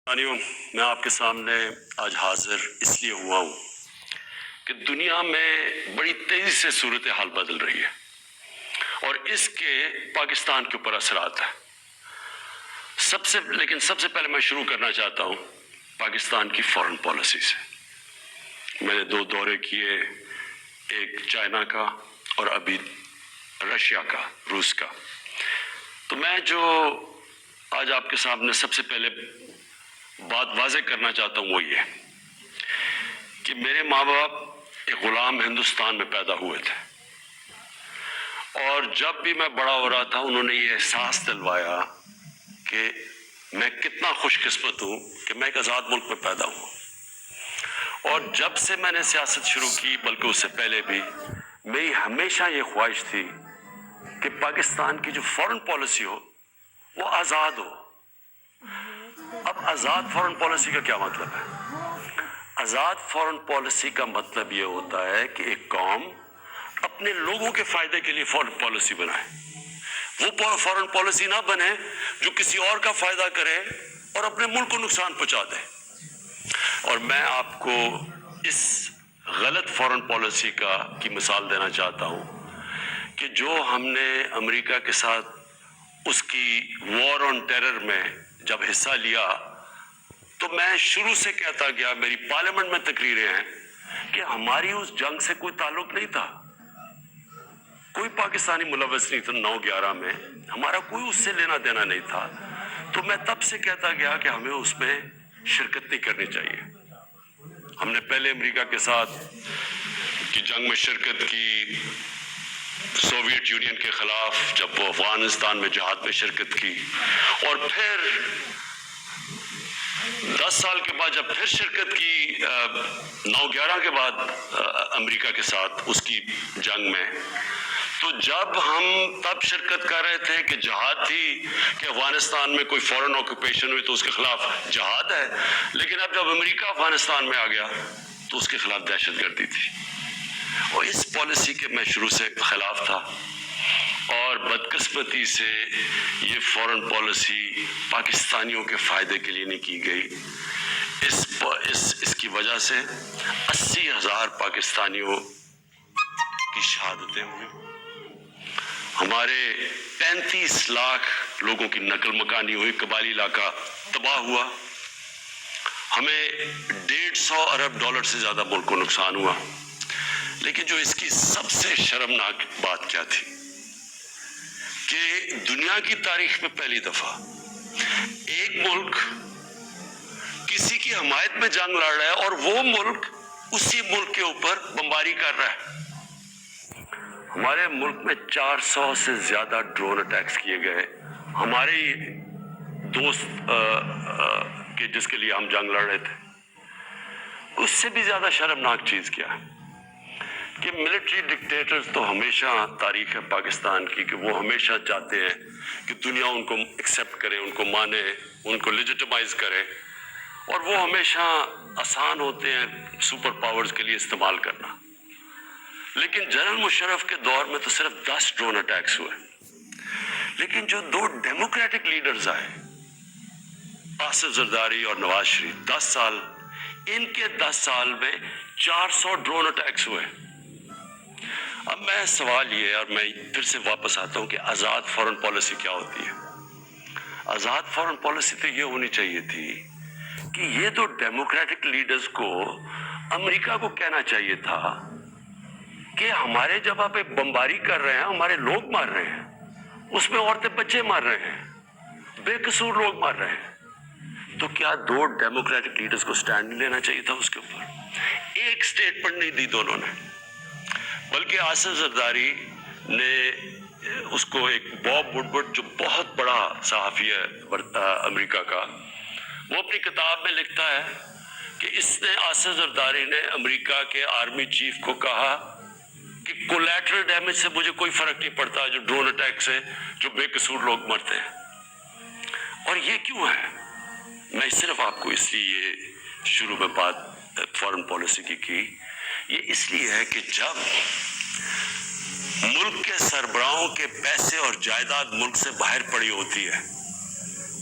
ساتھیوں، میں آپ کے سامنے آج حاضر اس لیے ہوا ہوں کہ دنیا میں بڑی تیزی سے صورتحال بدل رہی ہے اور اس کے پاکستان کے اوپر اثرات ہیں۔ سب سے پہلے میں شروع کرنا چاہتا ہوں پاکستان کی فارن پالیسی سے۔ میں نے 2 دورے کیے، ایک چائنا کا اور ابھی رشیا کا، روس کا۔ تو میں جو آج آپ کے سامنے سب سے پہلے بات واضح کرنا چاہتا ہوں وہ یہ کہ میرے ماں باپ ایک غلام ہندوستان میں پیدا ہوئے تھے، اور جب بھی میں بڑا ہو رہا تھا انہوں نے یہ احساس دلوایا کہ میں کتنا خوش قسمت ہوں کہ میں ایک آزاد ملک میں پیدا ہوں۔ اور جب سے میں نے سیاست شروع کی، بلکہ اس سے پہلے بھی، میری ہمیشہ یہ خواہش تھی کہ پاکستان کی جو فارن پالیسی ہو وہ آزاد ہو۔ اب آزاد فارن پالیسی کا کیا مطلب ہے؟ آزاد فارن پالیسی کا مطلب یہ ہوتا ہے کہ ایک قوم اپنے لوگوں کے فائدے کے لیے فارن پالیسی بنائے۔ وہ فارن پالیسی نہ بنے جو کسی اور کا فائدہ کرے اور اپنے ملک کو نقصان پہنچا دے۔ اور میں آپ کو اس غلط فارن پالیسی کی مثال دینا چاہتا ہوں کہ جو ہم نے امریکہ کے ساتھ اس کی وار آن ٹیرر میں جب حصہ لیا، تو میں شروع سے کہتا گیا، میری پارلیمنٹ میں تقریریں ہیں کہ ہماری اس جنگ سے کوئی تعلق نہیں تھا، کوئی پاکستانی ملوث نہیں تھا۔ 9/11 میں ہمارا کوئی اس سے لینا دینا نہیں تھا۔ تو میں تب سے کہتا گیا کہ ہمیں اس میں شرکت نہیں کرنی چاہیے۔ ہم نے پہلے امریکہ کے ساتھ کی جنگ میں شرکت کی، سوویت یونین کے خلاف، جب وہ افغانستان میں جہاد میں شرکت کی، اور پھر 10 سال کے بعد جب پھر شرکت کی 9/11 کے بعد امریکہ کے ساتھ اس کی جنگ میں، تو جب ہم تب شرکت کر رہے تھے کہ جہاد تھی کہ افغانستان میں کوئی فورن آکوپیشن ہوئی تو اس کے خلاف جہاد ہے، لیکن اب جب امریکہ افغانستان میں آ گیا تو اس کے خلاف دہشت گردی تھی۔ اور اس پالیسی کے میں شروع سے خلاف تھا، اور بدقسمتی سے یہ فورن پالیسی پاکستانیوں کے فائدے کے لیے نہیں کی گئی۔ اس کی وجہ سے 80,000 پاکستانیوں کی شہادتیں ہوئی، ہمارے 35 لاکھ لوگوں کی نقل مکانی ہوئی، قبائلی علاقہ تباہ ہوا، ہمیں $150 ارب سے زیادہ ملک کو نقصان ہوا۔ لیکن جو اس کی سب سے شرمناک بات کیا تھی کہ دنیا کی تاریخ میں پہلی دفعہ ایک ملک کسی کی حمایت میں جنگ لڑ رہا ہے اور وہ ملک اسی ملک کے اوپر بمباری کر رہا ہے۔ ہمارے ملک میں 400 سے زیادہ ڈرون اٹیکس کیے گئے، ہمارے دوست کہ جس کے لیے ہم جنگ لڑ رہے تھے۔ اس سے بھی زیادہ شرمناک چیز کیا ہے کہ ملٹری ڈکٹیٹرز تو ہمیشہ تاریخ ہے پاکستان کی کہ وہ ہمیشہ چاہتے ہیں کہ دنیا ان کو ایکسیپٹ کرے، ان کو مانے، ان کو لیجیٹمائز کرے، اور وہ ہمیشہ آسان ہوتے ہیں سپر پاورز کے لیے استعمال کرنا۔ لیکن جنرل مشرف کے دور میں تو صرف 10 ڈرون اٹیکس ہوئے، لیکن جو 2 ڈیموکریٹک لیڈرز آئے، آصف زرداری اور نواز شریف، 10 سال، ان کے 10 سال میں 400 ڈرون اٹیکس ہوئے۔ اب میں سوال یہ ہے، اور میں پھر سے واپس آتا ہوں کہ آزاد فارن پالیسی کیا ہوتی ہے؟ آزاد فارن پالیسی تو یہ ہونی چاہیے تھی کہ یہ 2 ڈیموکریٹک لیڈرز کو امریکہ کو کہنا چاہیے تھا کہ ہمارے جب آپ ایک بمباری کر رہے ہیں، ہمارے لوگ مار رہے ہیں، اس میں عورتیں بچے مار رہے ہیں، بے قصور لوگ مار رہے ہیں، تو کیا 2 ڈیموکریٹک لیڈرز کو سٹینڈ لینا چاہیے تھا اس کے اوپر؟ ایک سٹیٹمنٹ نہیں دی دونوں نے، بلکہ آصف زرداری نے اس کو ایک باب وڈورڈ جو بہت بڑا صحافی ہے امریکہ کا، وہ اپنی کتاب میں لکھتا ہے کہ اس نے، آصف زرداری نے امریکہ کے آرمی چیف کو کہا کہ کولیٹرل ڈیمیج سے مجھے کوئی فرق نہیں پڑتا، جو ڈرون اٹیک سے جو بے قصور لوگ مرتے ہیں۔ اور یہ کیوں ہے؟ میں صرف آپ کو اس لیے یہ شروع میں بات فارن پالیسی کی، یہ اس لیے ہے کہ جب ملک کے سربراہوں کے پیسے اور جائیداد ملک سے باہر پڑی ہوتی ہے